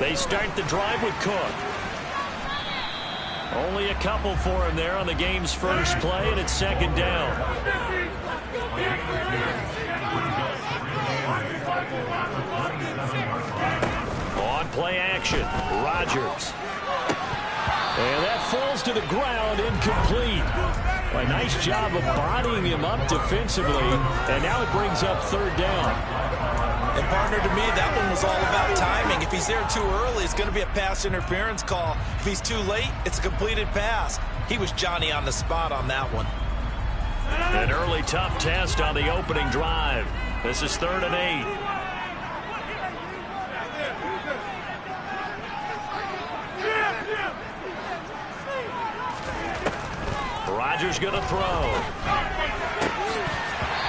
They start the drive with Cook. Only a couple for him there on the game's first play, and it's second down. On play action, Rodgers. And that falls to the ground, incomplete. A nice job of bodying him up defensively, and now it brings up third down. And partner, to me, that one was all about timing. If he's there too early, it's going to be a pass interference call. If he's too late, it's a completed pass. He was Johnny on the spot on that one. An early tough test on the opening drive. This is 3rd and 8. Rodgers going to throw.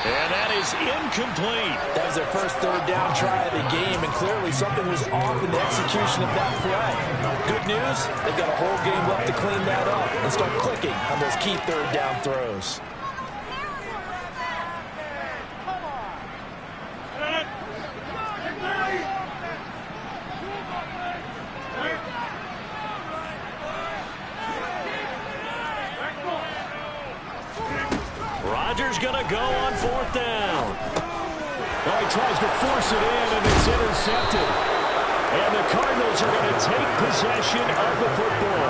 And that is incomplete. That was their first third down try of the game, and clearly something was off in the execution of that play. Good news, they've got a whole game left to clean that up and start clicking on those key third down throws. Rodgers going to go on 4th down. Well, he tries to force it in, and it's intercepted. And the Cardinals are going to take possession of the football.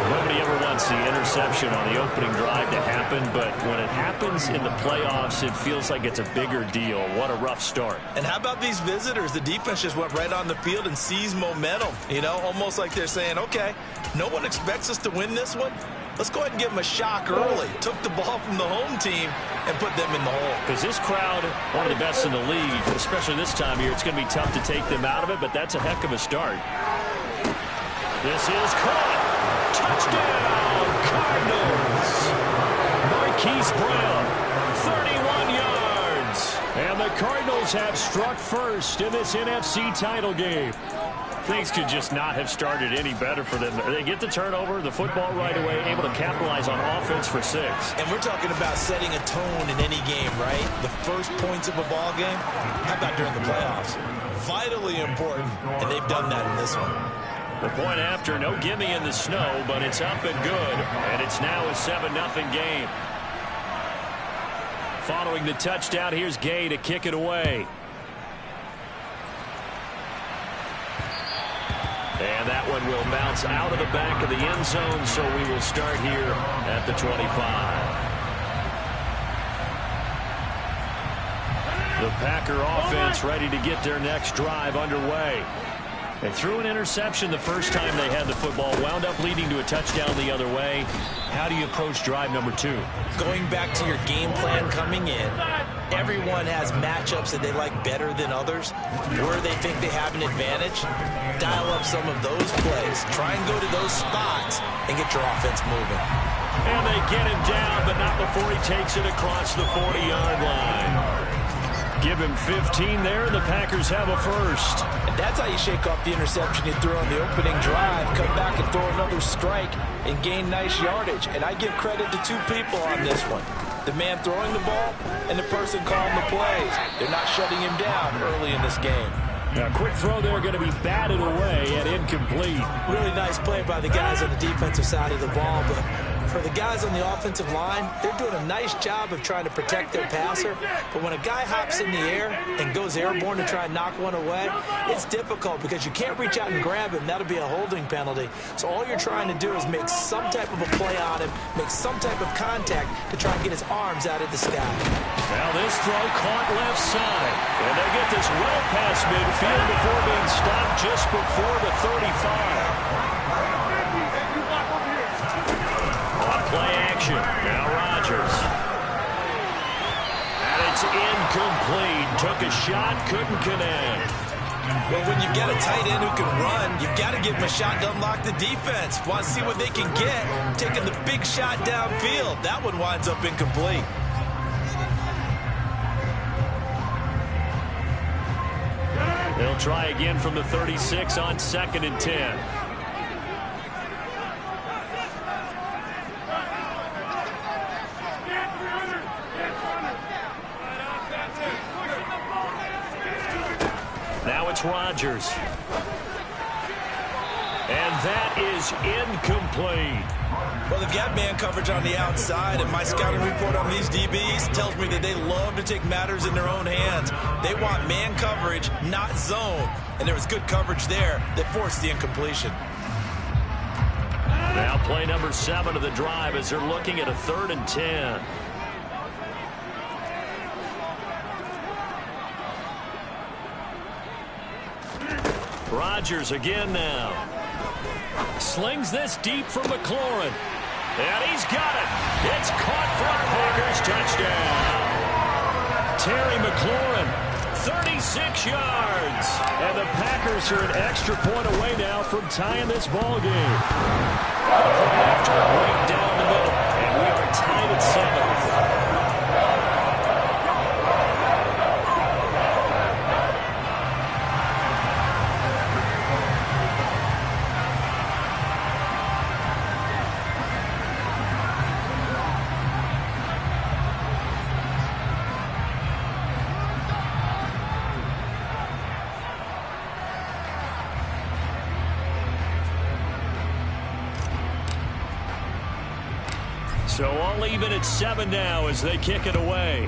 Nobody ever wants the interception on the opening drive to happen, but when it happens in the playoffs, it feels like it's a bigger deal. What a rough start. And how about these visitors? The defense just went right on the field and seized momentum. You know, almost like they're saying, okay, no one expects us to win this one. Let's go ahead and give them a shock early. Took the ball from the home team and put them in the hole. Because this crowd, one of the best in the league, especially this time of year, it's going to be tough to take them out of it, but that's a heck of a start. This is caught. Touchdown, Cardinals. Marquise Brown, 31 yards. And the Cardinals have struck first in this NFC title game. Things could just not have started any better for them. They get the turnover, the football right away, able to capitalize on offense for 6. And we're talking about setting a tone in any game, right? The first points of a ball game, how about during the playoffs? Vitally important, and they've done that in this one. The point after, no gimme in the snow, but it's up and good, and it's now a 7-0 game. Following the touchdown, here's Gay to kick it away. And that one will bounce out of the back of the end zone, so we will start here at the 25. The Packer offense ready to get their next drive underway. They threw an interception the first time they had the football, wound up leading to a touchdown the other way. How do you approach drive number 2? Going back to your game plan coming in, everyone has matchups that they like better than others. Where they think they have an advantage, dial up some of those plays. Try and go to those spots and get your offense moving. And they get him down, but not before he takes it across the 40-yard line. Give him 15 there, and the Packers have a first. And that's how you shake off the interception you threw on the opening drive. Come back and throw another strike and gain nice yardage. And I give credit to 2 people on this one. The man throwing the ball and the person calling the plays. They're not shutting him down early in this game. Now, quick throw there going to be batted away and incomplete. Really nice play by the guys on the defensive side of the ball, but for the guys on the offensive line, they're doing a nice job of trying to protect their passer. But when a guy hops in the air and goes airborne to try and knock one away, it's difficult because you can't reach out and grab him. That'll be a holding penalty. So all you're trying to do is make some type of a play on him, make some type of contact to try and get his arms out of the sky. Now this throw caught left side. And they get this well past midfield before being stopped just before the 35. Play action. Now Rodgers. And it's incomplete. Took a shot, couldn't connect. Well, when you've got a tight end who can run, you've got to give him a shot to unlock the defense. Want to see what they can get. Taking the big shot downfield. That one winds up incomplete. They'll try again from the 36 on 2nd and 10. Now it's Rodgers. And that is incomplete. Well, they've got man coverage on the outside, and my scouting report on these DBs tells me that they love to take matters in their own hands. They want man coverage, not zone. And there was good coverage there that forced the incompletion. Now play number 7 of the drive as they're looking at a 3rd and 10. Rodgers again now. Slings this deep for McLaurin. And he's got it. It's caught for a Packers touchdown. Terry McLaurin, 36 yards. And the Packers are an extra point away now from tying this ball game. After a break down the middle. And we are tied at 7. So all even at 7 now as they kick it away.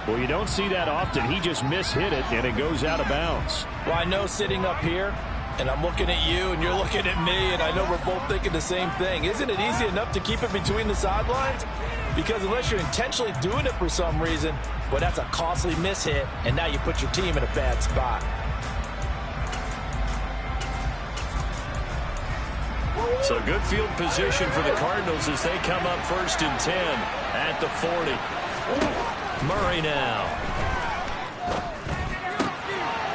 Well, you don't see that often. He just mishit it, and it goes out of bounds. Well, I know sitting up here, and I'm looking at you, and you're looking at me, and I know we're both thinking the same thing. Isn't it easy enough to keep it between the sidelines? Because unless you're intentionally doing it for some reason, well, that's a costly mishit, and now you put your team in a bad spot. So good field position for the Cardinals as they come up 1st and 10 at the 40. Murray now.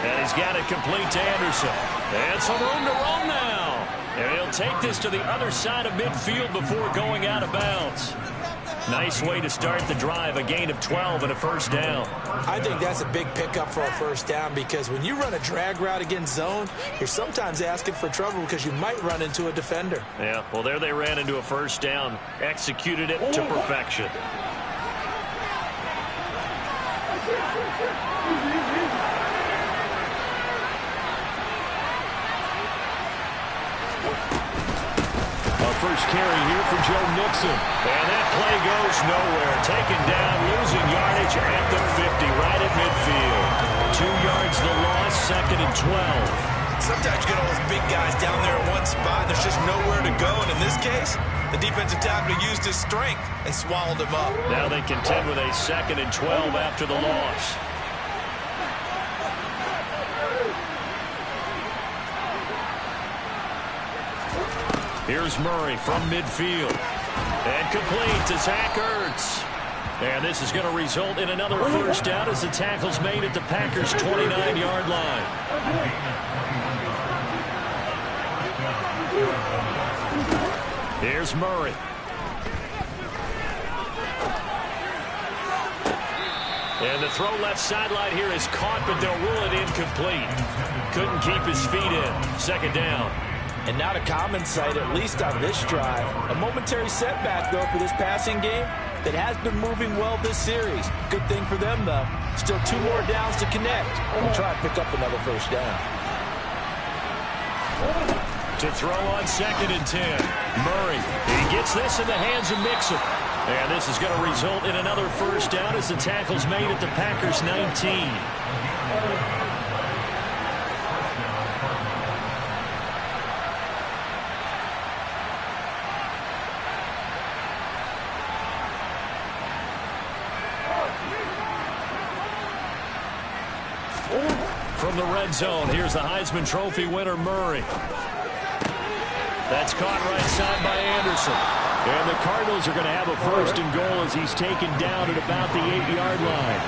And he's got it complete to Anderson. And some room to run now. And he'll take this to the other side of midfield before going out of bounds. Nice way to start the drive, a gain of 12 and a 1st down. I think that's a big pickup for a 1st down because when you run a drag route against zone, you're sometimes asking for trouble because you might run into a defender. Yeah, well, there they ran into a 1st down, executed it to perfection. First carry here for Joe Mixon. And that play goes nowhere. Taken down, losing yardage at the 50, right at midfield. 2 yards the loss, 2nd and 12. Sometimes you get all those big guys down there in one spot, and there's just nowhere to go. And in this case, the defensive tackle used his strength and swallowed him up. Now they contend with a 2nd and 12 after the loss. Here's Murray from midfield. And complete to Zach Ertz. And this is going to result in another 1st down as the tackle's made at the Packers' 29-yard line. Here's Murray. And the throw left sideline here is caught, but they'll rule it incomplete. Couldn't keep his feet in. 2nd down. And not a common sight, at least on this drive. A momentary setback, though, for this passing game that has been moving well this series. Good thing for them, though. Still 2 more downs to connect. We'll try and pick up another 1st down. To throw on 2nd and 10. Murray, he gets this in the hands of Mixon. And this is going to result in another 1st down as the tackle's made at the Packers' 19. From the red zone, here's the Heisman Trophy winner, Murray. That's caught right side by Anderson. And the Cardinals are going to have a 1st and goal as he's taken down at about the 8-yard line.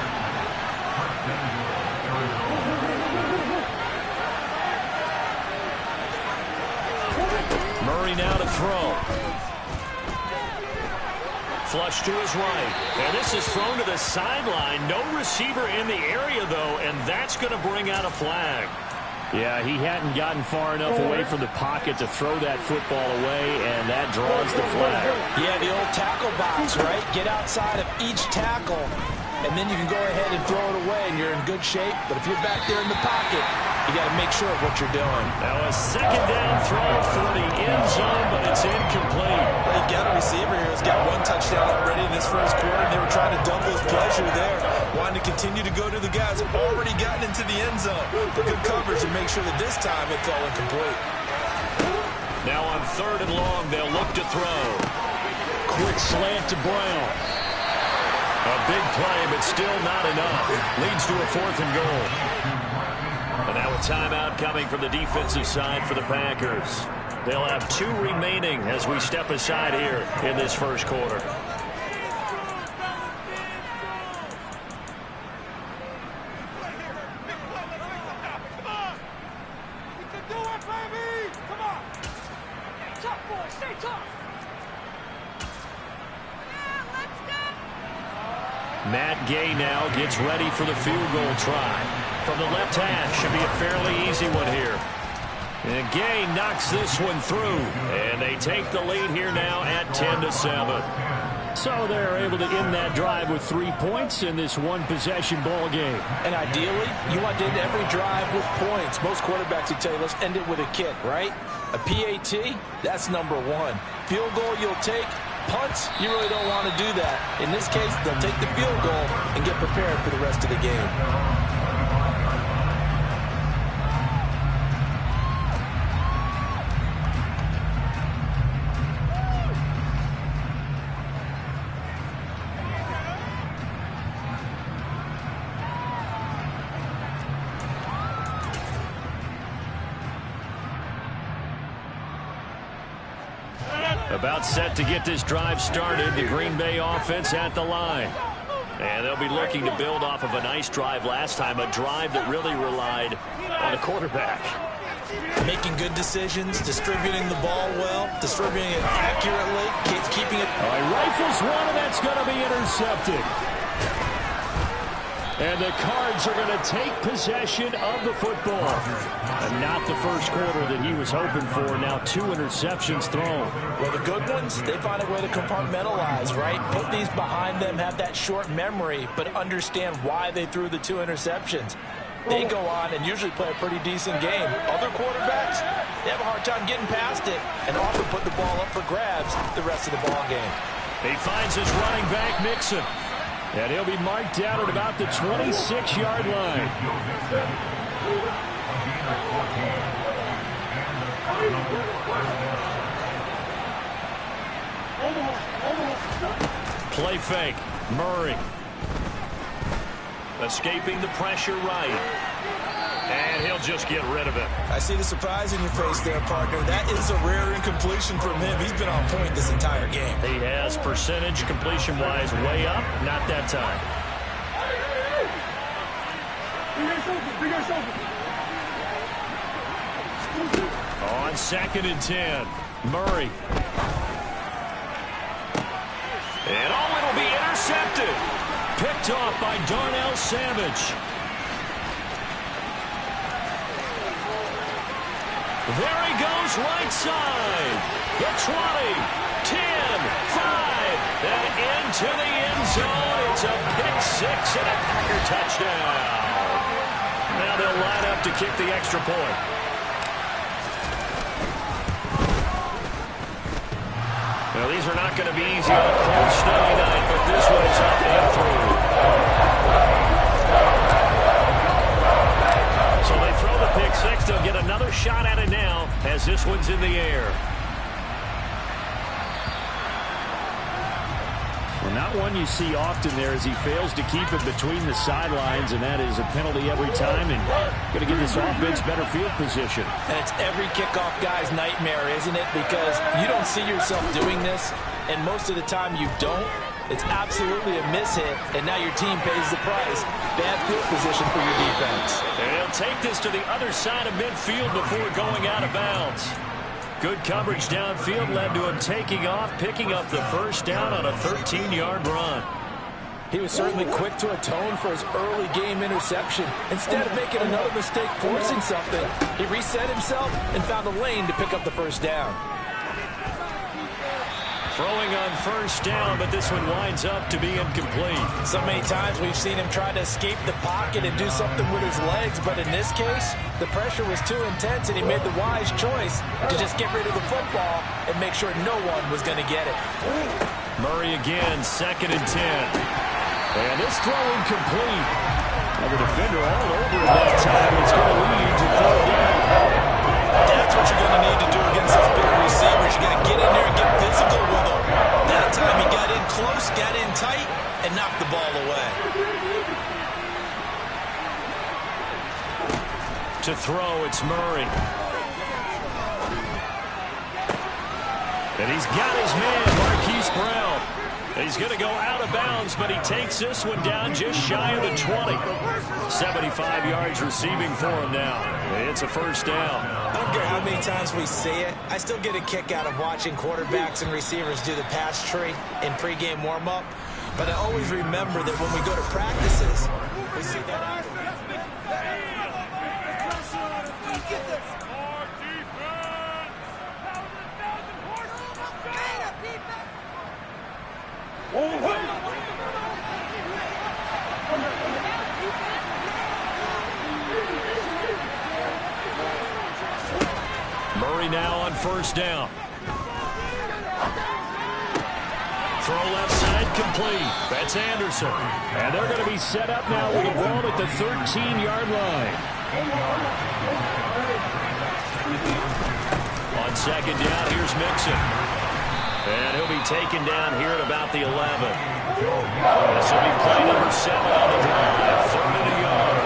Murray now to throw. Flush to his right. And this is thrown to the sideline. No receiver in the area, though, and that's going to bring out a flag. Yeah, he hadn't gotten far enough away from the pocket to throw that football away, and that draws the flag. Yeah, the old tackle box, right? Get outside of each tackle and then you can go ahead and throw it away, and you're in good shape. But if you're back there in the pocket, you got to make sure of what you're doing. Now a second down throw for the end zone, but it's incomplete. Well, you got a receiver here who's got one touchdown already in this first quarter, and they were trying to double his pleasure there. Wanting to continue to go to the guys who've already gotten into the end zone. The good coverage to make sure that this time it fell incomplete. Now on 3rd and long, they'll look to throw. Quick slant to Brown. A big play, but still not enough. Leads to a 4th and goal. And now a timeout coming from the defensive side for the Packers. They'll have 2 remaining as we step aside here in this first quarter. Matt Gay now gets ready for the field goal try. From the left hash, should be a fairly easy one here. And Gay knocks this one through. And they take the lead here now at 10-7. So they're able to end that drive with 3 points in this one-possession ball game. And ideally, you want to end every drive with points. Most quarterbacks would tell you, let's end it with a kick, right? A PAT, that's number 1. Field goal you'll take. Punts, you really don't want to do that. In this case, they'll take the field goal and get prepared for the rest of the game. About set to get this drive started. The Green Bay offense at the line. And they'll be looking to build off of a nice drive last time, a drive that really relied on the quarterback. Making good decisions, distributing the ball well, distributing it accurately, keeping it. All right, rifles one, and that's going to be intercepted. And the Cards are going to take possession of the football. And not the first quarter that he was hoping for. Now 2 interceptions thrown. Well, the good ones, they find a way to compartmentalize, right? Put these behind them, have that short memory, but understand why they threw the 2 interceptions. They go on and usually play a pretty decent game. Other quarterbacks, they have a hard time getting past it and often put the ball up for grabs the rest of the ball game. He finds his running back, Mixon. And he'll be marked down at about the 26-yard line. Play fake. Murray. Escaping the pressure right. And he'll just get rid of it. I see the surprise in your face there, partner. That is a rare incompletion from him. He's been on point this entire game. He has percentage completion-wise way up. Not that time. On 2nd and 10. Murray. And it'll be intercepted. Picked off by Darnell Savage. There he goes, right side. The 20, 10, 5, and into the end zone. It's a pick 6 and a Packer touchdown. Now they'll line up to kick the extra point. Now these are not going to be easy on a cold, snowy night, but this one is up and through. So they throw the pick 6. They'll get another shot at it now as this one's in the air. Well, not one you see often there as he fails to keep it between the sidelines, and that is a penalty every time, and going to give this offense better field position. And it's every kickoff guy's nightmare, isn't it? Because you don't see yourself doing this, and most of the time you don't. It's absolutely a mishit, and now your team pays the price. Bad field position for your defense. And he'll take this to the other side of midfield before going out of bounds. Good coverage downfield led to him taking off, picking up the first down on a 13-yard run. He was certainly quick to atone for his early game interception. Instead of making another mistake forcing something, he reset himself and found a lane to pick up the first down. Throwing on first down, but this one winds up to be incomplete. So many times we've seen him try to escape the pocket and do something with his legs, but in this case, the pressure was too intense, and he made the wise choice to just get rid of the football and make sure no one was going to get it. Murray again, 2nd and 10. And this throw incomplete. And the defender all over it that time. It's going to lead to 3rd down. That's what you're going to need to do against those big receivers. You're going to get in there and get physical with them. That time he got in close, got in tight, and knocked the ball away. To throw, it's Murray. And he's got his man, Marquise Brown. He's going to go out of bounds, but he takes this one down just shy of the 20. 75 yards receiving for him now. It's a 1st down. I don't care how many times we see it. I still get a kick out of watching quarterbacks and receivers do the pass tree in pregame warm-up. But I always remember that when we go to practices, we see that out. Murray now on 1st down. Throw left side complete. That's Anderson. And they're going to be set up now with the ball at the 13-yard line. On 2nd down, here's Mixon. And he'll be taken down here at about the 11. This will be play number 7 on the drive. 3rd and a yard.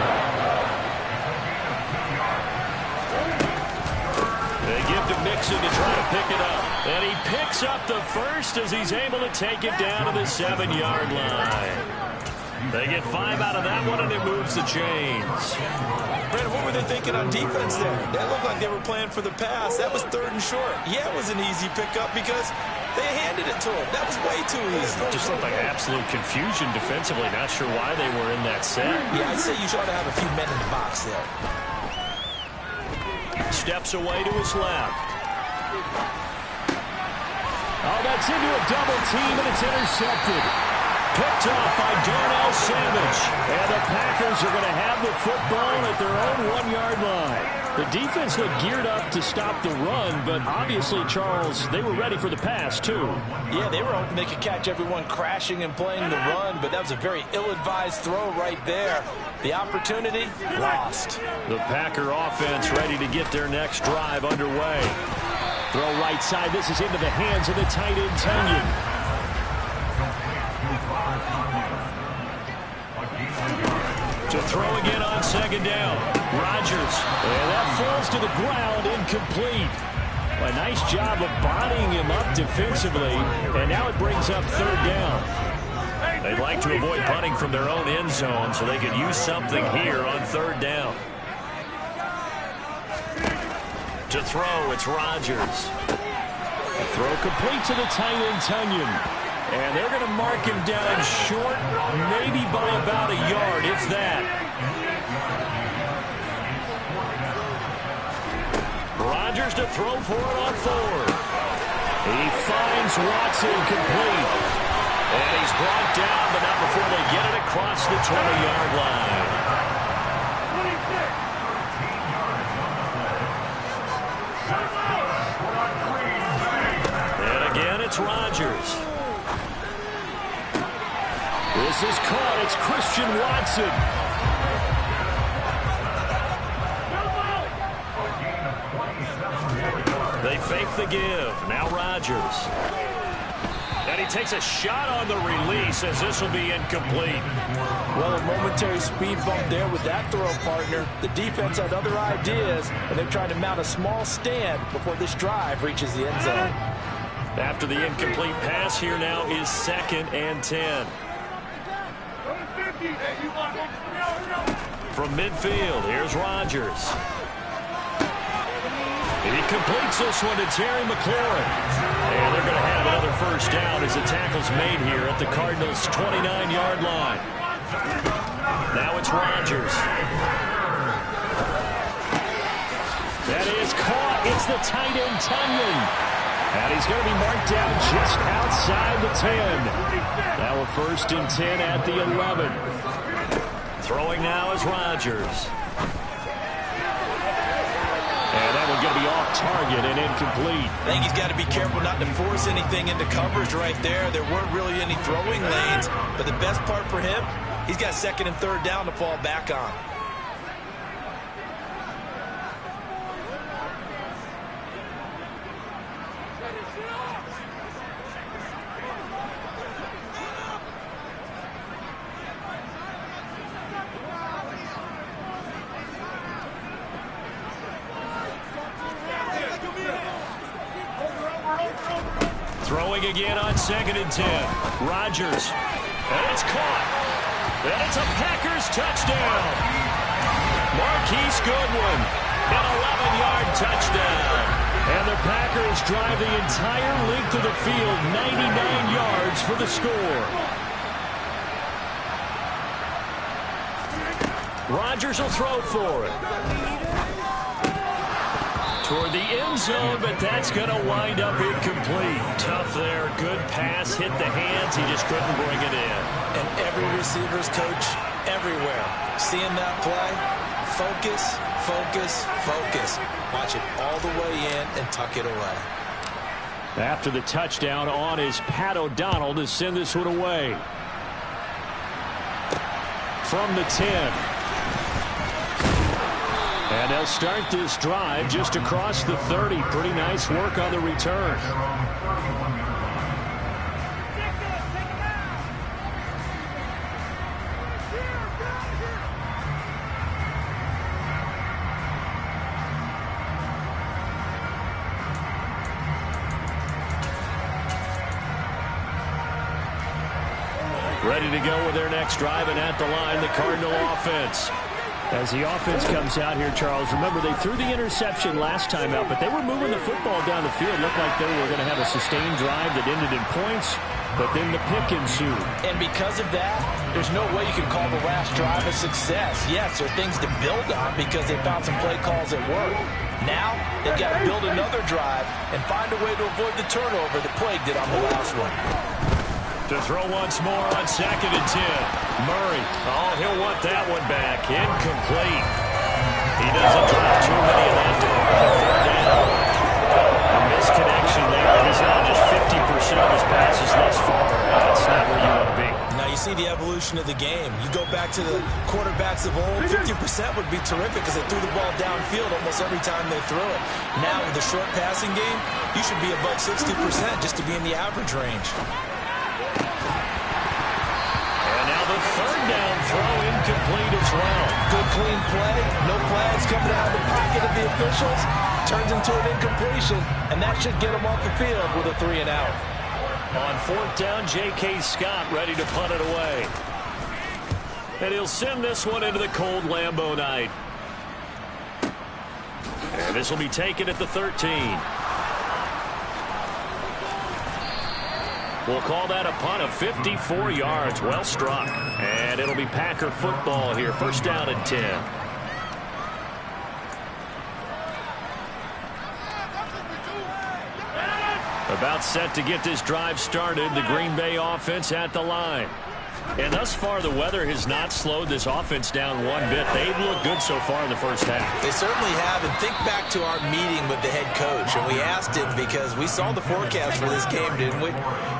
They give to Mixon to try to pick it up. And he picks up the first as he's able to take it down to the 7-yard line. They get 5 out of that one, and it moves the chains. Brandon, what were they thinking on defense there? That looked like they were playing for the pass. That was 3rd and short. Yeah, it was an easy pickup because they handed it to him. That was way too easy. Just looked like absolute confusion defensively. Not sure why they were in that set. Yeah, I'd say you ought to have a few men in the box there. Steps away to his left. Oh, that's into a double team, and it's intercepted. Picked off by Darnell Savage. And the Packers are going to have the football at their own 1-yard line. The defense looked geared up to stop the run, but obviously, Charles, they were ready for the pass, too. Yeah, they were hoping they could catch everyone crashing and playing the run, but that was a very ill-advised throw right there. The opportunity, lost. The Packer offense ready to get their next drive underway. Throw right side. This is into the hands of the tight end, Tunyon. To throw again on 2nd down. Rodgers. And that falls to the ground, incomplete. A nice job of bodying him up defensively. And now it brings up 3rd down. They'd like to avoid punting from their own end zone so they could use something here on 3rd down. To throw, it's Rodgers. The throw complete to the tight end, Tunyon. And they're going to mark him down short, maybe by about a yard, if that. Rodgers to throw for it on 4th. He finds Watson complete. And he's brought down, but not before they get it across the 20-yard line. And again, it's Rodgers. This is caught. It's Christian Watson. They fake the give. Now Rodgers. And he takes a shot on the release as this will be incomplete. Well, a momentary speed bump there with that throw, partner. The defense had other ideas, and they're trying to mount a small stand before this drive reaches the end zone. After the incomplete pass, here now is 2nd and 10. From midfield, here's Rodgers. And he completes this one to Terry McLaurin. And they're going to have another 1st down as the tackle's made here at the Cardinals' 29-yard line. Now it's Rodgers. That is caught. It's the tight end, Tunyon. And he's going to be marked down just outside the 10. Now a 1st and 10 at the 11. Throwing now is Rodgers. And that one's going to be off target and incomplete. I think he's got to be careful not to force anything into coverage right there. There weren't really any throwing lanes, but the best part for him, he's got 2nd and 3rd down to fall back on. Throwing again on 2nd and 10. Rodgers. And it's caught. And it's a Packers touchdown. Marquise Goodwin. An 11-yard touchdown. And the Packers drive the entire length of the field, 99 yards for the score. Rodgers will throw for it. Toward the end zone, but that's going to wind up incomplete. Tough there. Good pass. Hit the hands. He just couldn't bring it in. And every receiver's coach everywhere. Seeing that play, focus, focus, focus. Watch it all the way in and tuck it away. After the touchdown on is Pat O'Donnell to send this one away. From the 10. And they'll start this drive just across the 30. Pretty nice work on the return. Ready to go with their next drive, and at the line, the Cardinal offense. As the offense comes out here, Charles, remember they threw the interception last time out, but they were moving the football down the field. Looked like they were going to have a sustained drive that ended in points, but then the pick ensued. And because of that, there's no way you can call the last drive a success. Yes, there are things to build on because they found some play calls at work. Now, they've got to build another drive and find a way to avoid the turnover that plagued it on the last one. To throw once more on 2nd and 10. Murray. Oh, he'll want that one back. Incomplete. He doesn't drop too many of that down. A misconnection there. He's now just 50% of his passes thus far. That's not where you want to be. Now you see the evolution of the game. You go back to the quarterbacks of old, 50% would be terrific because they threw the ball downfield almost every time they threw it. Now with the short passing game, you should be above 60% just to be in the average range. The 3rd down throw incomplete as well. Good clean play. No flags coming out of the pocket of the officials. Turns into an incompletion, and that should get them off the field with a 3 and out. On 4th down, J.K. Scott ready to punt it away. And he'll send this one into the cold Lambeau night. And this will be taken at the 13. We'll call that a punt of 54 yards. Well struck. And it'll be Packer football here. 1st down and 10. About set to get this drive started. The Green Bay offense at the line. And thus far, the weather has not slowed this offense down one bit. They've looked good so far in the first half. They certainly have. And think back to our meeting with the head coach. And we asked him because we saw the forecast for this game, didn't we?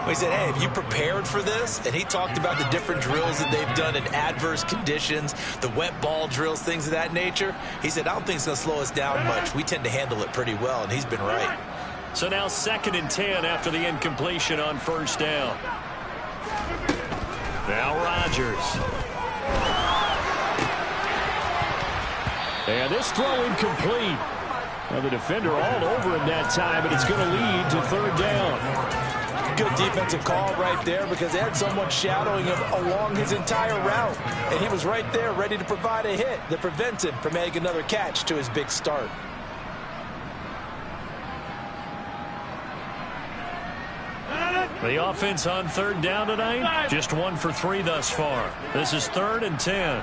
We said, hey, have you prepared for this? And he talked about the different drills that they've done in adverse conditions, the wet ball drills, things of that nature. He said, I don't think it's going to slow us down much. We tend to handle it pretty well, and he's been right. So now 2nd and 10 after the incompletion on 1st down. Now Rodgers. And this throw incomplete. Now the defender all over him that time, but it's going to lead to 3rd down. Good defensive call right there because they had someone shadowing him along his entire route. And he was right there ready to provide a hit that prevents him from making another catch to his big start. The offense on 3rd down tonight, just 1 for 3 thus far. This is 3rd and 10.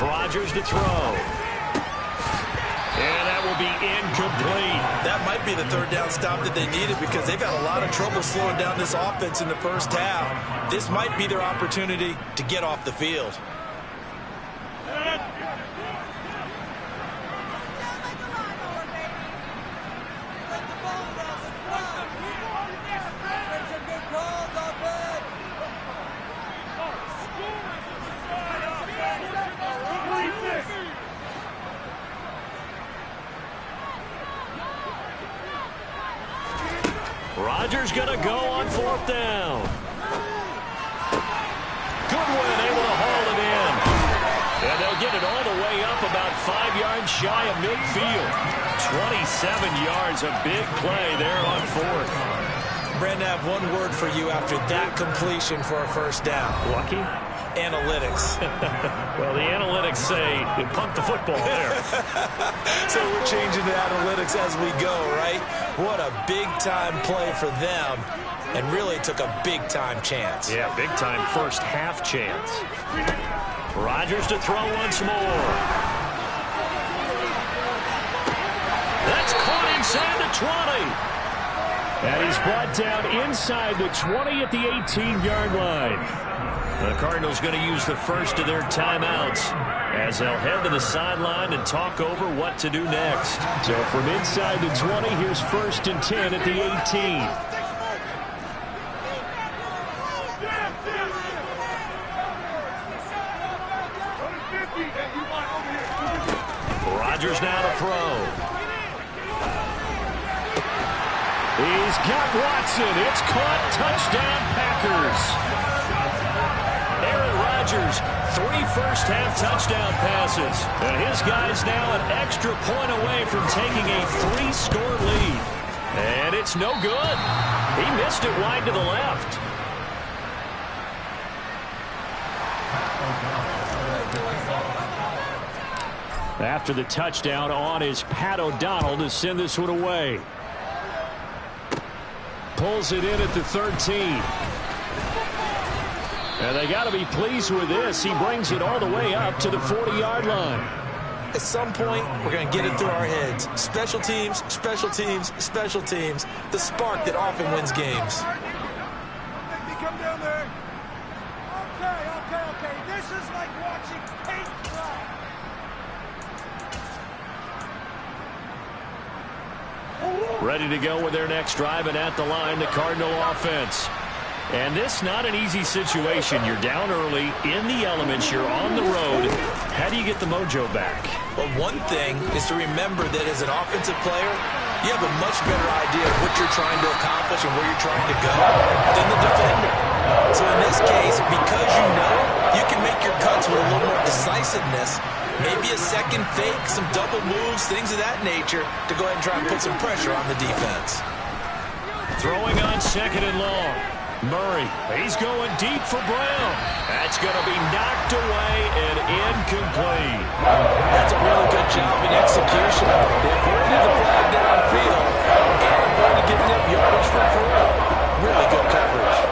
Here's Rodgers to throw. And that will be incomplete. That might be the third down stop that they needed because they've had a lot of trouble slowing down this offense in the first half. This might be their opportunity to get off the field. Rodgers going to go on fourth down. Goodwin able to haul it in. And they'll get it all the way up about 5 yards shy of midfield. 27 yards, a big play there on fourth. Brandon, I have one word for you after that completion for a first down. Lucky? Analytics. Well, the analytics say you pumped the football there. So we're changing the analytics as we go, right? What a big-time play for them, and really took a big-time chance. Yeah, big-time first half chance. Rodgers to throw once more. That's caught inside the 20. And he's brought down inside the 20 at the 18-yard line. The Cardinals going to use the first of their timeouts as they'll head to the sideline and talk over what to do next. So from inside the 20, here's 1st and 10 at the 18. Rodgers now to throw. He's got Watson. It's caught. Touchdown, Packers. Aaron Rodgers, 3 first-half touchdown passes. And his guys now an extra point away from taking a 3-score lead. And it's no good. He missed it wide to the left. After the touchdown, on is Pat O'Donnell to send this one away. Pulls it in at the 13. And they got to be pleased with this. He brings it all the way up to the 40-yard line. At some point, we're going to get it through our heads. Special teams, special teams, special teams. The spark that often wins games. Make me come down there. Okay. This is like watching paint dry. Ready to go with their next drive, and at the line, the Cardinal offense. And this not an easy situation. You're down early, in the elements, you're on the road. How do you get the mojo back? Well, one thing is to remember that as an offensive player, you have a much better idea of what you're trying to accomplish and where you're trying to go than the defender. So in this case, because you can make your cuts with a little more decisiveness, maybe a second fake, some double moves, things of that nature, to go ahead and try and put some pressure on the defense. Throwing on 2nd and long. Murray, he's going deep for Brown. That's going to be knocked away and incomplete. That's a really good job in execution. They avoided the flag downfield and going to give them yardage for 4. Really good coverage.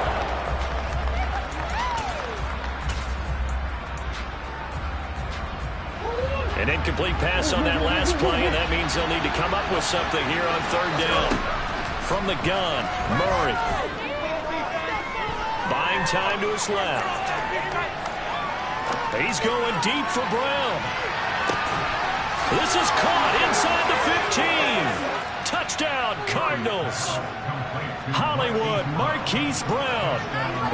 An incomplete pass on that last play, and that means they'll need to come up with something here on 3rd down. From the gun, Murray. Buying time to his left. He's going deep for Brown. This is caught inside the 15. Touchdown, Cardinals. Hollywood Marquise Brown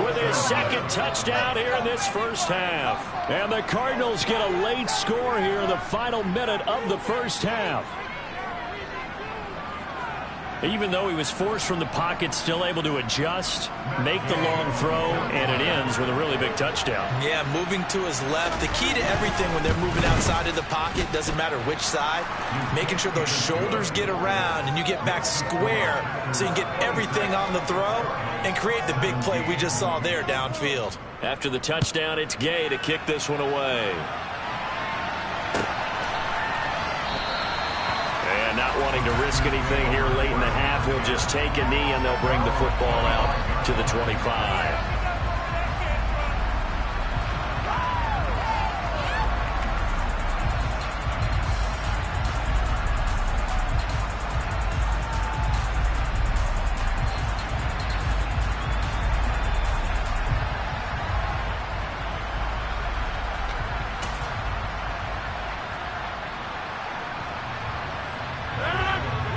with his 2nd touchdown here in this first half. And the Cardinals get a late score here in the final minute of the first half. Even though he was forced from the pocket, still able to adjust, make the long throw, and it ends with a really big touchdown. Yeah, moving to his left. The key to everything when they're moving outside of the pocket, doesn't matter which side, making sure those shoulders get around and you get back square so you can get everything on the throw and create the big play we just saw there downfield. After the touchdown, it's Gay to kick this one away. Not wanting to risk anything here late in the half, he'll just take a knee and they'll bring the football out to the 25.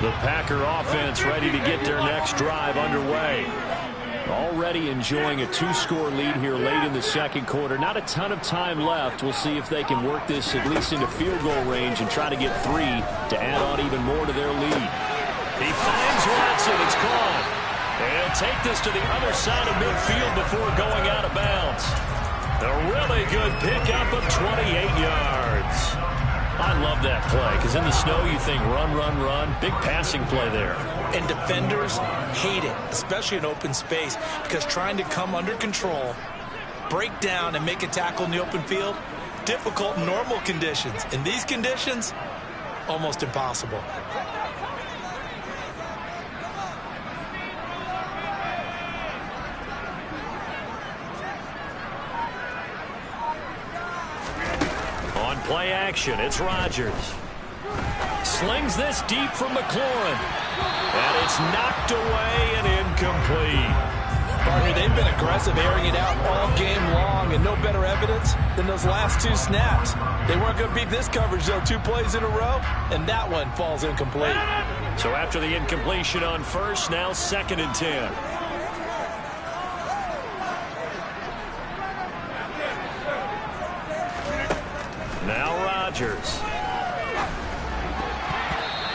The Packer offense ready to get their next drive underway. Already enjoying a 2-score lead here late in the second quarter. Not a ton of time left. We'll see if they can work this at least into field goal range and try to get 3 to add on even more to their lead. He finds Watson. It's caught. And take this to the other side of midfield before going out of bounds. A really good pickup of 28 yards. I love that play because in the snow you think run, run, run. Big passing play there. And defenders hate it, especially in open space, because trying to come under control, break down, and make a tackle in the open field, difficult in normal conditions. In these conditions, almost impossible. On play action, it's Rodgers. Slings this deep from McLaurin. And it's knocked away and incomplete. Partner, they've been aggressive, airing it out all game long, and no better evidence than those last 2 snaps. They weren't going to beat this coverage, though, 2 plays in a row, and that one falls incomplete. So after the incompletion on first, now 2nd and 10. Now Rodgers.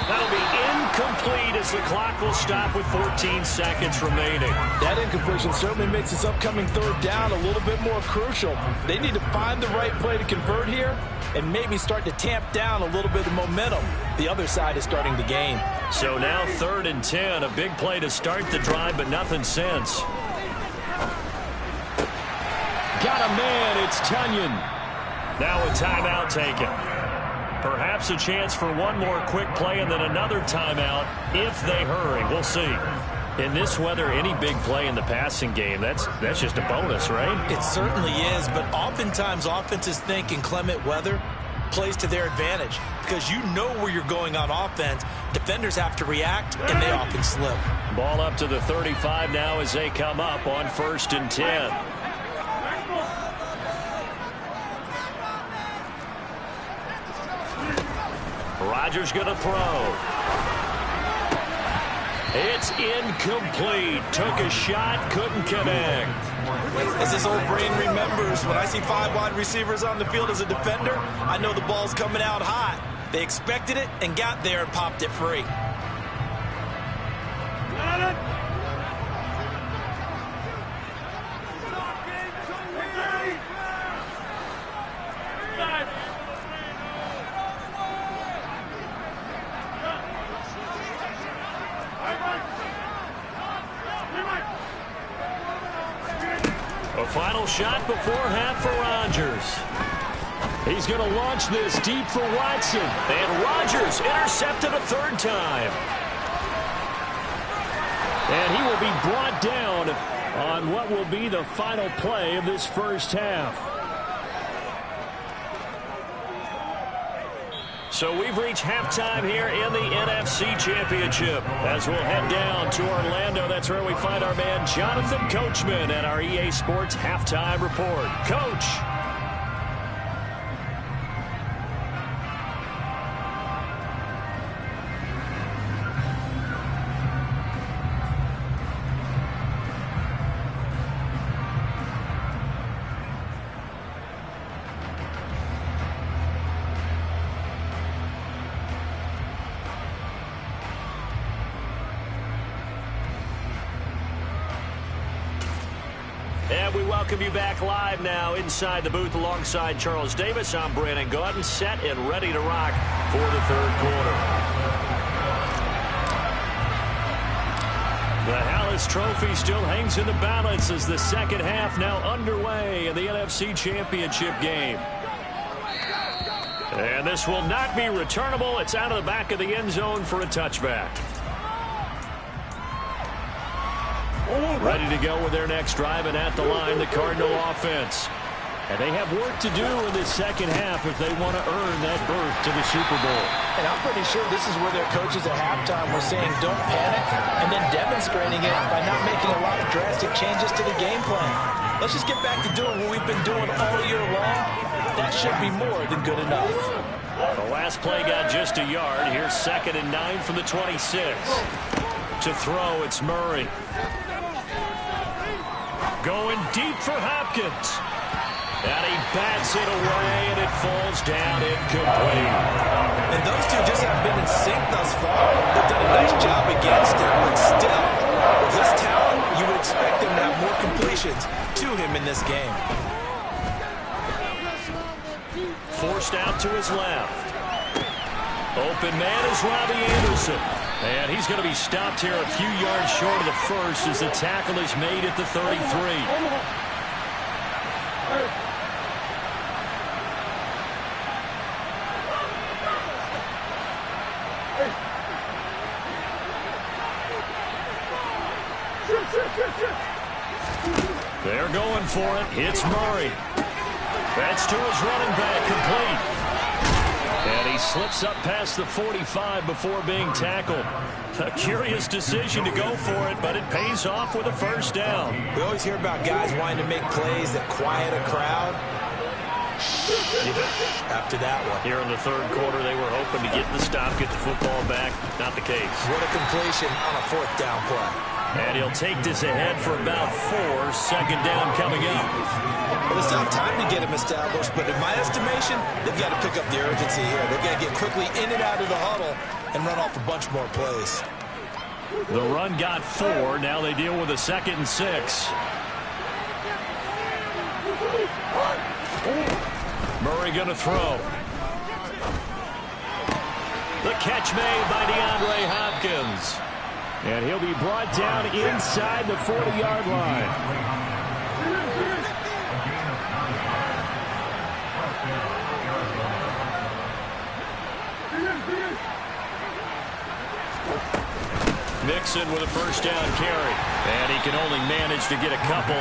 That'll be incomplete as the clock will stop with 14 seconds remaining. That incompletion certainly makes this upcoming 3rd down a little bit more crucial. They need to find the right play to convert here and maybe start to tamp down a little bit of momentum. The other side is starting to gain. So now 3rd and 10, a big play to start the drive, but nothing since. Got a man, it's Tunyon. Now a timeout taken. Perhaps a chance for one more quick play and then another timeout if they hurry. We'll see. In this weather, any big play in the passing game, that's just a bonus, right? It certainly is, but oftentimes offenses think in clement weather plays to their advantage because you know where you're going on offense. Defenders have to react, and they often slip. Ball up to the 35 now as they come up on 1st and 10. Rodgers going to throw. It's incomplete. Took a shot, couldn't connect. As his old brain remembers, when I see 5 wide receivers on the field as a defender, I know the ball's coming out hot. They expected it and got there and popped it free. A final shot before half for Rodgers. He's going to launch this deep for Watson. And Rodgers intercepted a 3rd time. And he will be brought down on what will be the final play of this first half. So we've reached halftime here in the NFC Championship. As we'll head down to Orlando, that's where we find our man Jonathan Coachman at our EA Sports Halftime Report. Coach. And we welcome you back live now inside the booth alongside Charles Davis. I'm Brandon Gaudin, set and ready to rock for the 3rd quarter. The Hallis Trophy still hangs in the balance as the second half now underway in the NFC Championship game. And this will not be returnable. It's out of the back of the end zone for a touchback. Ready to go with their next drive, and at the line, the Cardinal offense. And they have work to do in this second half if they want to earn that berth to the Super Bowl. And I'm pretty sure this is where their coaches at halftime were saying don't panic and then demonstrating it by not making a lot of drastic changes to the game plan. Let's just get back to doing what we've been doing all year long. That should be more than good enough. The last play got just a yard. Here's 2nd and 9 from the 26. To throw, it's Murray. Going deep for Hopkins. And he bats it away, and it falls down incomplete. And those two just haven't been in sync thus far. They've done a nice job against him, but still, with his talent, you would expect them to have more completions to him in this game. Forced out to his left. Open man is Robbie Anderson. And he's going to be stopped here a few yards short of the first as the tackle is made at the 33. They're going for it. Hits Murray. That's to his running back, complete. And he slips up past the 45 before being tackled. A curious decision to go for it, but it pays off with a first down. We always hear about guys wanting to make plays that quiet a crowd. After that one. Here in the third quarter, they were hoping to get the stop, get the football back. Not the case. What a completion on a 4th down play. And he'll take this ahead for about 4. 2nd down coming up. Well, it's not time to get him established, but in my estimation, they've got to pick up the urgency here. They've got to get quickly in and out of the huddle and run off a bunch more plays. The run got 4. Now they deal with a 2nd and 6. Murray going to throw. The catch made by DeAndre Hopkins. And he'll be brought down inside the 40-yard line. Mixon with a first down carry. And he can only manage to get a couple.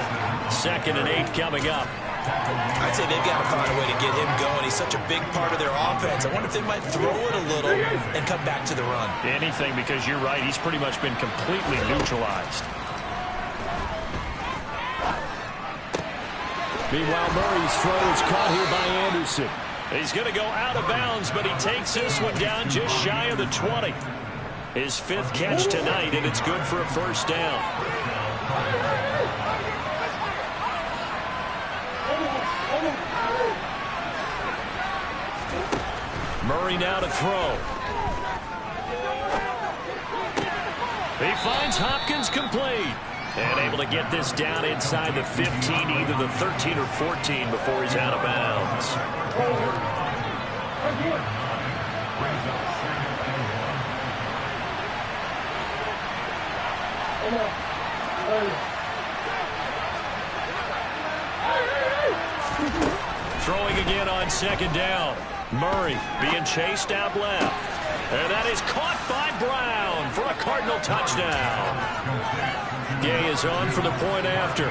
2nd and 8 coming up. I'd say they've got to find a way to get him going. He's such a big part of their offense. I wonder if they might throw it a little and come back to the run. Anything, because you're right. He's pretty much been completely neutralized. Meanwhile, Murray's throw is caught here by Anderson. He's going to go out of bounds, but he takes this one down just shy of the 20. His 5th catch tonight, and it's good for a first down. Murray now to throw. He finds Hopkins complete. And able to get this down inside the 15, either the 13 or 14 before he's out of bounds. Throwing again on 2nd down. Murray being chased out left. And that is caught by Brown for a Cardinal touchdown. Gay is on for the point after.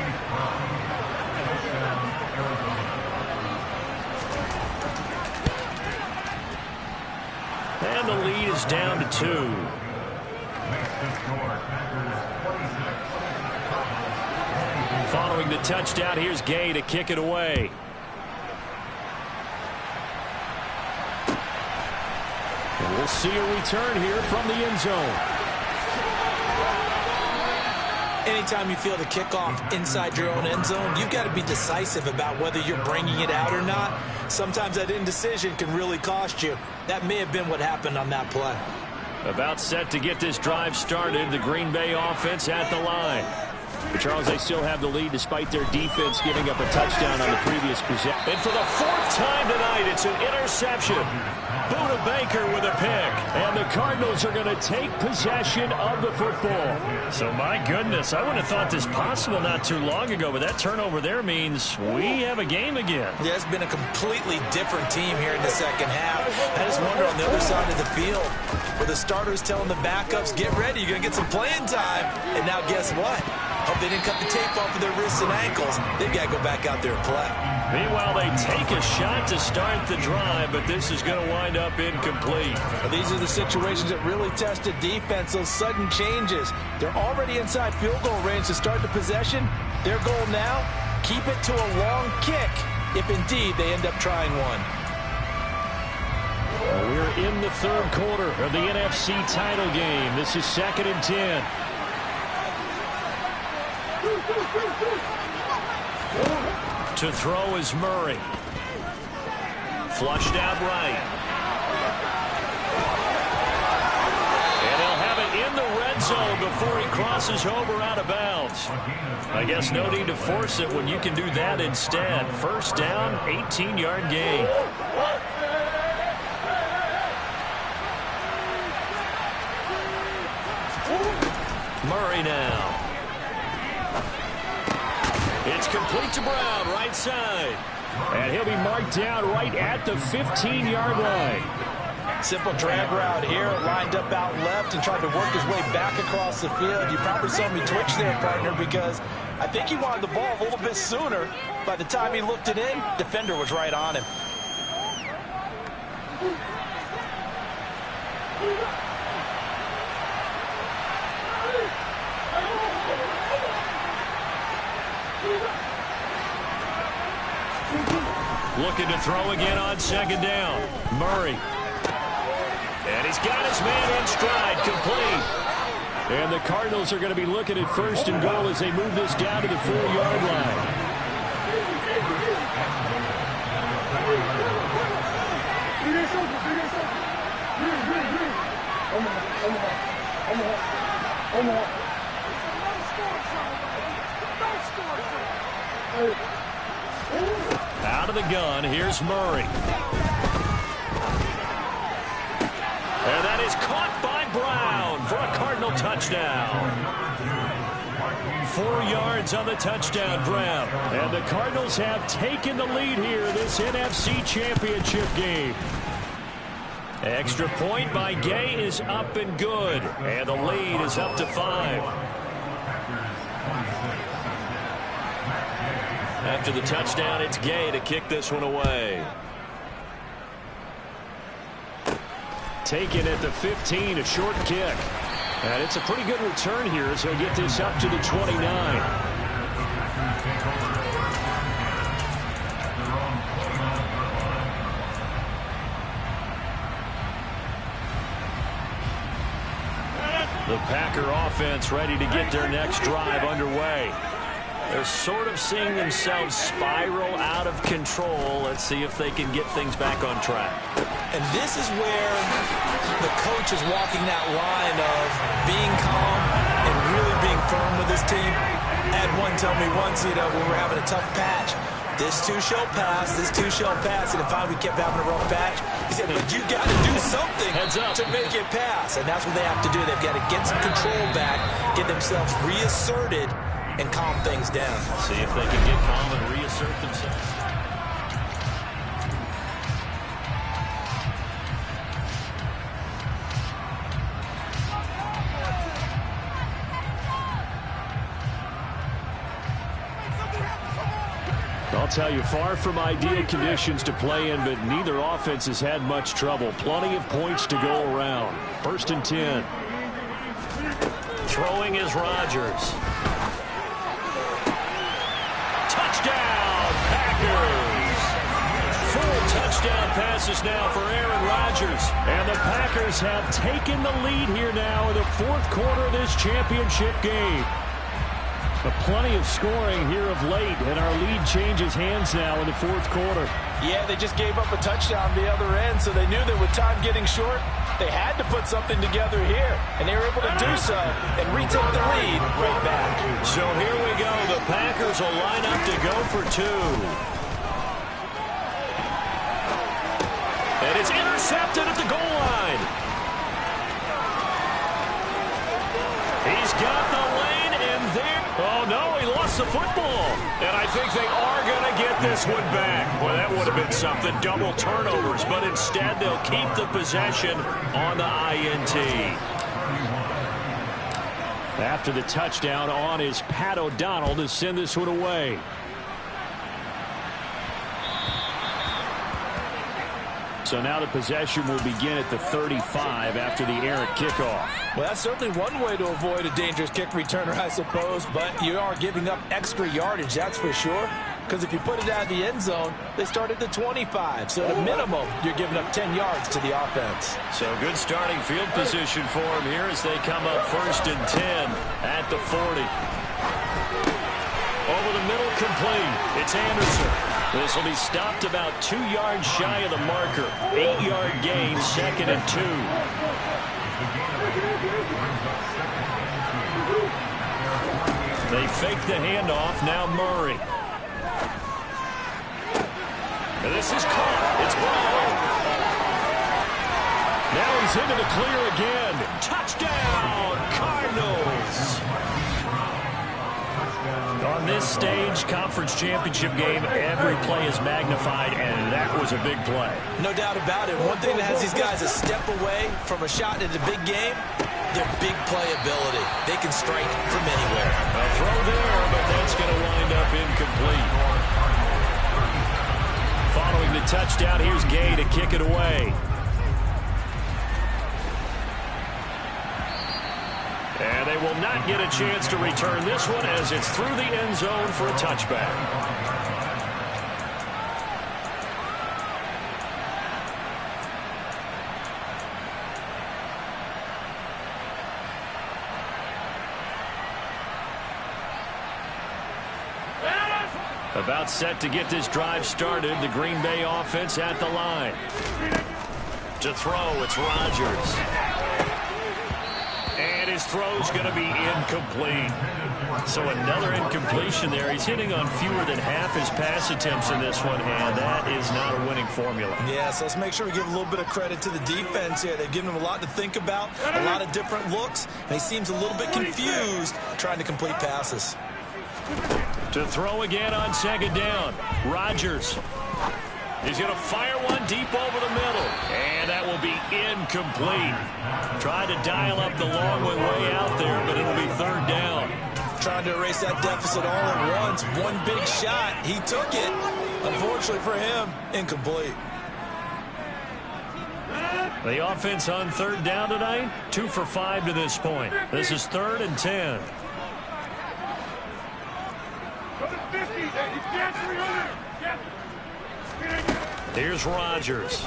And the lead is down to 2. Following the touchdown, here's Gay to kick it away. And we'll see a return here from the end zone. Anytime you feel the kickoff inside your own end zone, you've got to be decisive about whether you're bringing it out or not. Sometimes that indecision can really cost you. That may have been what happened on that play. About set to get this drive started. The Green Bay offense at the line. But Charles, they still have the lead despite their defense giving up a touchdown on the previous possession. And for the 4th time tonight, it's an interception. Buda Baker with a pick. And the Cardinals are going to take possession of the football. So, my goodness, I wouldn't have thought this possible not too long ago, but that turnover there means we have a game again. Yeah, it's been a completely different team here in the second half. I just wonder on the other side of the field, where the starters telling the backups, get ready, you're going to get some playing time. And now guess what? Hope they didn't cut the tape off of their wrists and ankles. They've got to go back out there and play. Meanwhile, they take a shot to start the drive, but this is going to wind up incomplete. Well, these are the situations that really test a defense, those sudden changes. They're already inside field goal range to start the possession. Their goal now, keep it to a long kick, if indeed they end up trying one. Well, we're in the third quarter of the NFC title game. This is 2nd and 10. To throw is Murray. Flushed out right. And he'll have it in the red zone before he crosses over out of bounds. I guess no need to force it when you can do that instead. First down, 18-yard gain. Murray now. It's complete to Brown, right side. And he'll be marked down right at the 15-yard line. Simple drag route here, lined up out left and tried to work his way back across the field. You probably saw me twitch there, partner, because I think he wanted the ball a little bit sooner. By the time he looked it in, defender was right on him. Looking to throw again on 2nd down. Murray. And he's got his man in stride, complete. And the Cardinals are going to be looking at 1st and goal as they move this down to the 4-yard line. Out of the gun, here's Murray. And that is caught by Brown for a Cardinal touchdown. 4 yards on the touchdown, Brown. And the Cardinals have taken the lead here this NFC Championship game. Extra point by Gay is up and good. And the lead is up to 5. After the touchdown, it's Gay to kick this one away. Taken at the 15, a short kick. And it's a pretty good return here as he'll get this up to the 29. The Packer offense ready to get their next drive underway. They're sort of seeing themselves spiral out of control. Let's see if they can get things back on track. And this is where the coach is walking that line of being calm and really being firm with his team. I had one tell me once, when we're having a tough patch, this too shall pass, this too shall pass. And if we kept having a rough patch, he said, but you got to do something to make it pass. And that's what they have to do. They've got to get some control back, get themselves reasserted, and calm things down. See if they can get calm and reassert themselves. I'll tell you, far from ideal conditions to play in, but neither offense has had much trouble. Plenty of points to go around. 1st and 10. Throwing is Rodgers. Touchdown, Packers! 4 touchdown passes now for Aaron Rodgers. And the Packers have taken the lead here now in the 4th quarter of this championship game. But plenty of scoring here of late, and our lead changes hands now in the 4th quarter. Yeah, they just gave up a touchdown the other end, so they knew that with time getting short, they had to put something together here, and they were able to do so and retake the lead right back. So here we go. The Packers will line up to go for 2. And it's intercepted at the goal line. He's got the lane, and there. Oh, no, he lost the football. And I think they are going to get this one back. Well, that would have been something, double turnovers, but instead they'll keep the possession on the INT. After the touchdown on is Pat O'Donnell to send this one away. So now the possession will begin at the 35 after the errant kickoff. Well, that's certainly one way to avoid a dangerous kick returner, I suppose, but you are giving up extra yardage, that's for sure. Because if you put it out of the end zone, they start at the 25. So at a minimum, you're giving up 10 yards to the offense. So good starting field position for them here as they come up 1st and 10 at the 40. Over the middle, complete. It's Anderson. This will be stopped about 2 yards shy of the marker. 8-yard gain, 2nd and 2. They fake the handoff. Now Murray. And this is caught. It's Brown. Now he's into the clear again. Touchdown, Cardinals. On this stage, conference championship game, every play is magnified, and that was a big play. No doubt about it. One thing that has these guys a step away from a shot at the big game, their big play ability. They can strike from anywhere. A throw there, but that's going to wind up incomplete. Following the touchdown, here's Gay to kick it away. And they will not get a chance to return this one as it's through the end zone for a touchback. About set to get this drive started. The Green Bay offense at the line. To throw, it's Rodgers. And his throw's going to be incomplete. So another incompletion there. He's hitting on fewer than half his pass attempts in this one, and that is not a winning formula. Yeah, so let's make sure we give a little bit of credit to the defense here. They've given him a lot to think about, a lot of different looks, and he seems a little bit confused trying to complete passes. To throw again on 2nd down. Rodgers. He's going to fire one deep over the middle. And that will be incomplete. Tried to dial up the long one way out there, but it'll be 3rd down. Trying to erase that deficit all at once. One big shot. He took it. Unfortunately for him, incomplete. The offense on 3rd down tonight, 2 for 5 to this point. This is 3rd and 10. Here's Rodgers.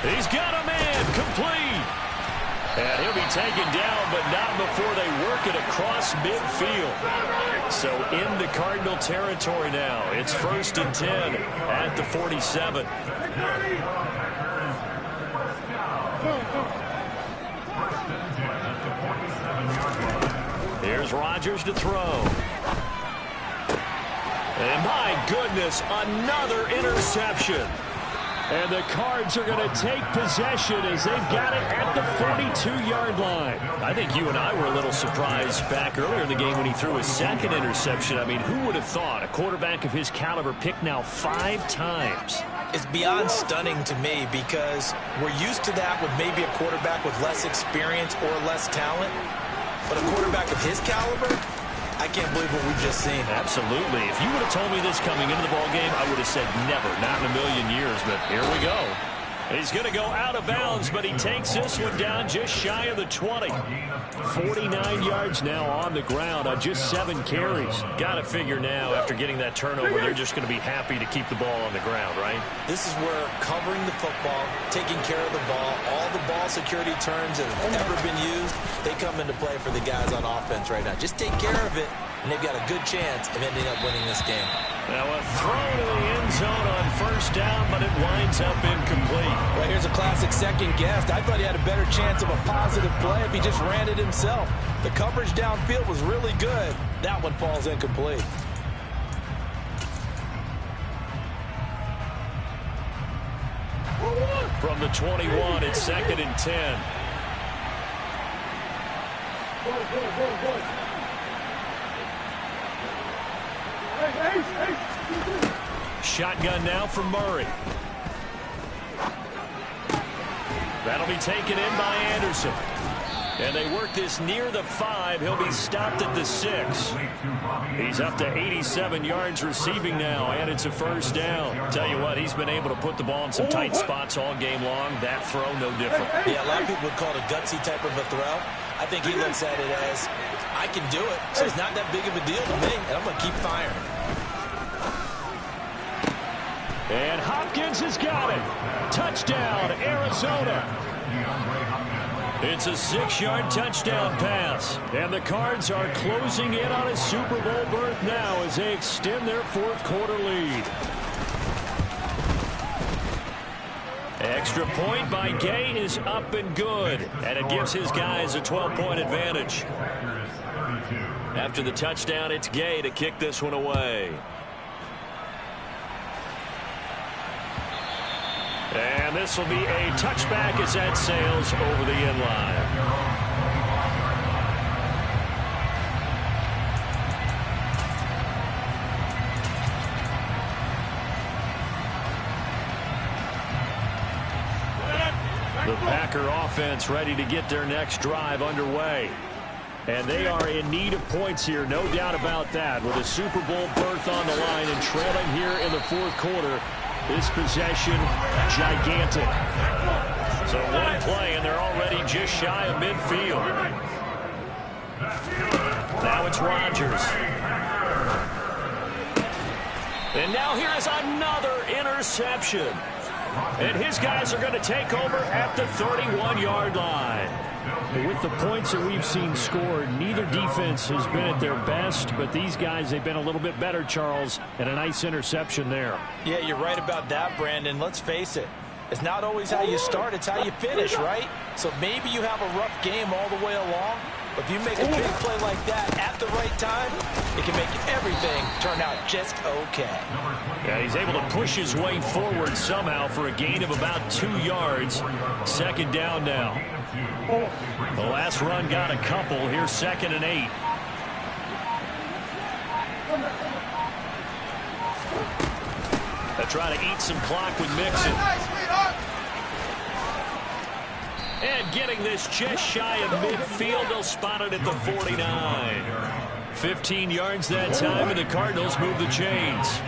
He's got a man, complete. And he'll be taken down, but not before they work it across midfield. So into Cardinal territory now. It's 1st and 10 at the 47. Here's Rodgers to throw. And my goodness, another interception. And the Cards are going to take possession as they've got it at the 42-yard line. I think you and I were a little surprised back earlier in the game when he threw his 2nd interception. I mean, who would have thought a quarterback of his caliber picked now 5 times? It's beyond stunning to me because we're used to that with maybe a quarterback with less experience or less talent. But a quarterback of his caliber, I can't believe what we've just seen. Absolutely. If you would have told me this coming into the ballgame, I would have said never, not in a million years. But here we go. He's going to go out of bounds, but he takes this one down just shy of the 20. 49 yards now on the ground on just 7 carries. Got to figure now, after getting that turnover, they're just going to be happy to keep the ball on the ground, right? This is where covering the football, taking care of the ball, all the ball security terms that have ever been used, they come into play for the guys on offense right now. Just take care of it, and they've got a good chance of ending up winning this game. Now a throw to the end zone on 1st down, but it winds up incomplete. Well, here's a classic second guess. I thought he had a better chance of a positive play if he just ran it himself. The coverage downfield was really good. That one falls incomplete. From the 21, it's 2nd and 10. Shotgun now for Murray. That'll be taken in by Anderson. And they work this near the 5. He'll be stopped at the 6. He's up to 87 yards receiving now, and it's a 1st down. Tell you what, he's been able to put the ball in some tight spots all game long. That throw, no different. Yeah, a lot of people would call it a gutsy type of a throw. I think he looks at it as, I can do it, so it's not that big of a deal to me, and I'm going to keep firing. And Hopkins has got it. Touchdown, Arizona. It's a 6-yard touchdown pass. And the Cards are closing in on a Super Bowl berth now as they extend their fourth-quarter lead. Extra point by Gay is up and good. And it gives his guys a 12-point advantage. After the touchdown, it's Gay to kick this one away. And this will be a touchback as that sails over the end line. The Packer offense ready to get their next drive underway. And they are in need of points here, no doubt about that. With a Super Bowl berth on the line and trailing here in the fourth quarter, this possession, gigantic. So one play, and they're already just shy of midfield. Now it's Rodgers. And now here is another interception. And his guys are going to take over at the 31-yard line. With the points that we've seen scored, neither defense has been at their best, but these guys, they've been a little bit better, Charles, and a nice interception there. Yeah, you're right about that, Brandon. Let's face it. It's not always how you start, it's how you finish, right? So maybe you have a rough game all the way along, but if you make a big play like that at the right time, it can make everything turn out just okay. Yeah, he's able to push his way forward somehow for a gain of about 2 yards. Second down now. The last run got a couple. Here's 2nd and 8. They're trying to eat some clock with Mixon. And getting this just shy of midfield. They'll spot it at the 49. 15 yards that time, and the Cardinals move the chains.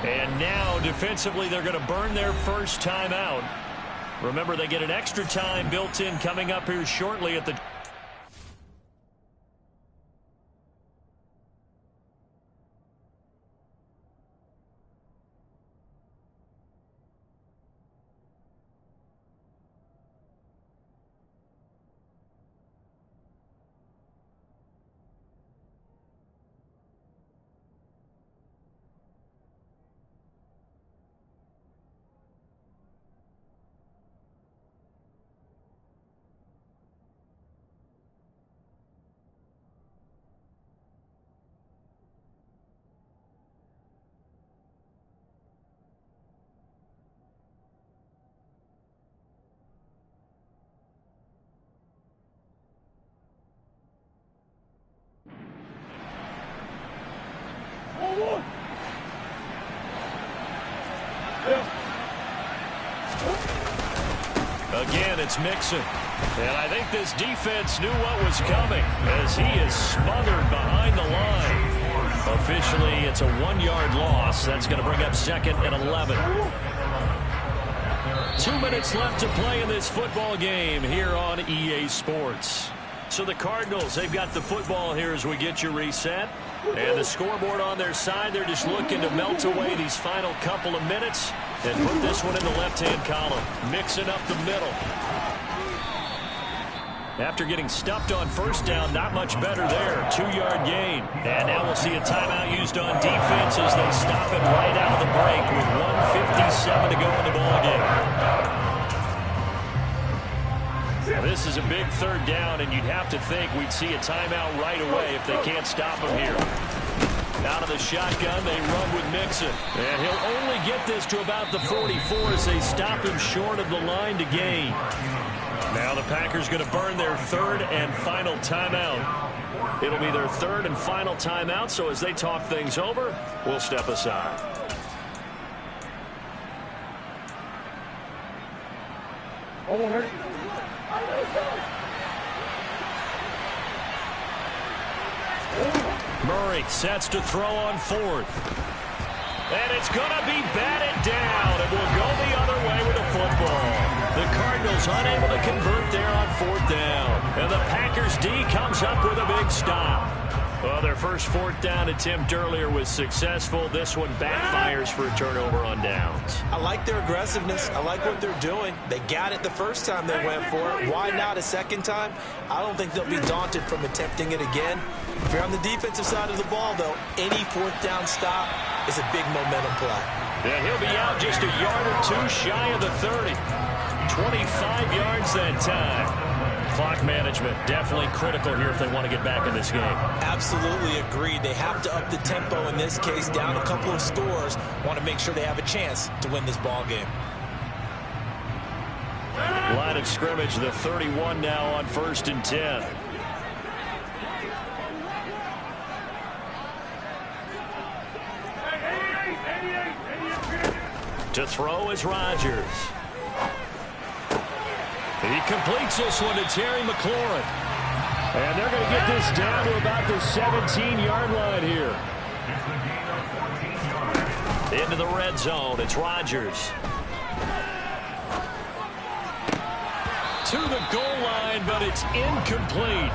And now, defensively, they're going to burn their first timeout. Remember, they get an extra time built in coming up here shortly at the... Again, it's Mixon. And I think this defense knew what was coming as he is smothered behind the line. Officially, it's a 1-yard loss. That's going to bring up 2nd and 11. 2 minutes left to play in this football game here on EA Sports. So the Cardinals, they've got the football here as we get you reset. And the scoreboard on their side, they're just looking to melt away these final couple of minutes and put this one in the left-hand column. Mixing up the middle. After getting stuffed on first down, not much better there. 2-yard gain. And now we'll see a timeout used on defense as they stop it right out of the break with 1:57 to go in the ballgame. This is a big 3rd down, and you'd have to think we'd see a timeout right away if they can't stop him here. Out of the shotgun, they run with Mixon. And he'll only get this to about the 44 as they stop him short of the line to gain. Now the Packers going to burn their 3rd and final timeout. It'll be their 3rd and final timeout, so as they talk things over, we'll step aside. Murray sets to throw on 4th. And it's going to be batted down. It will go the other way with the football. The Cardinals unable to convert there on 4th down. And the Packers D comes up with a big stop. Well, their first 4th down attempt earlier was successful. This one backfires for a turnover on downs. I like their aggressiveness. I like what they're doing. They got it the first time they went for it. Why not a second time? I don't think they'll be daunted from attempting it again. If you're on the defensive side of the ball, though, any 4th down stop is a big momentum play. Yeah, he'll be out just a yard or two shy of the 30. 25 yards that time. Clock management definitely critical here if they want to get back in this game. Absolutely agreed. They have to up the tempo in this case, down a couple of scores. Want to make sure they have a chance to win this ball game. Line of scrimmage, the 31 now on 1st and 10. To throw is Rodgers. He completes this one to Terry McLaurin. And they're going to get this down to about the 17-yard line here. Into the red zone. It's Rodgers. To the goal line, but it's incomplete.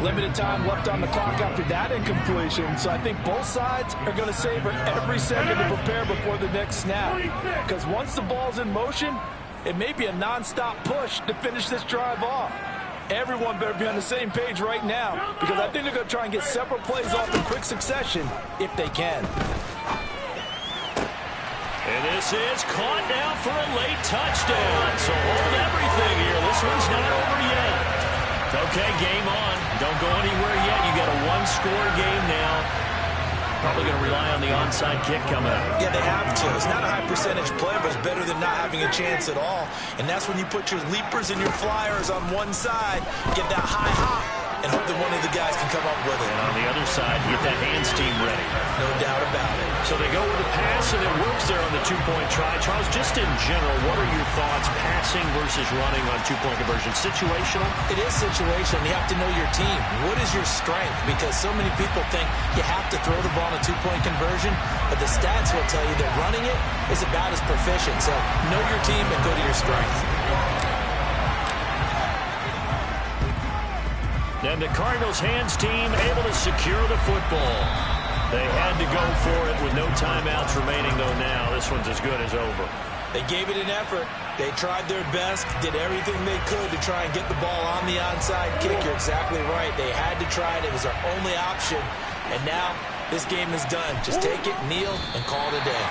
Limited time left on the clock after that incompletion, so I think both sides are going to savor every second to prepare before the next snap. Because once the ball's in motion, it may be a non-stop push to finish this drive off. Everyone better be on the same page right now, because I think they're going to try and get several plays off in quick succession if they can. And this is caught now for a late touchdown. So hold everything here. This one's not over yet. Okay, game on. Don't go anywhere yet. You got a one-score game now. Probably going to rely on the onside kick coming up. Yeah, they have to. It's not a high percentage play, but it's better than not having a chance at all. And that's when you put your leapers and your flyers on one side, get that high hop, and hope that one of the guys can come up with it. And on the other side, get that hands team ready. No doubt about it. So they go with the pass, and it works there on the two-point try. Charles, just in general, what are your thoughts passing versus running on two-point conversion? Situational? It is situational. You have to know your team. What is your strength? Because so many people think you have to throw the ball in a two-point conversion, but the stats will tell you that running it is about as proficient. So know your team and go to your strength. And the Cardinals hands team able to secure the football. They had to go for it with no timeouts remaining, though now this one's as good as over. They gave it an effort. They tried their best, did everything they could to try and get the ball on the onside kick. You're exactly right. They had to try it. It was their only option. And now this game is done. Just take it, kneel, and call it a day.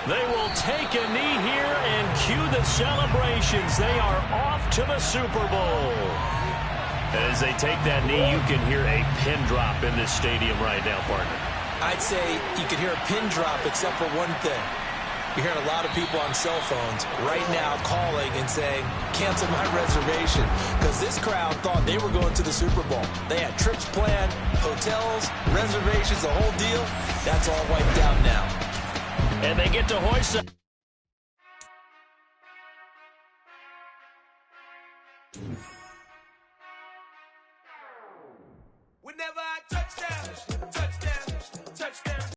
They will take a knee here and cue the celebrations. They are off to the Super Bowl. As they take that knee, you can hear a pin drop in this stadium right now, partner. I'd say you could hear a pin drop except for one thing. You're hearing a lot of people on cell phones right now calling and saying, cancel my reservation, because this crowd thought they were going to the Super Bowl. They had trips planned, hotels, reservations, the whole deal. That's all wiped out now. And they get to hoist up.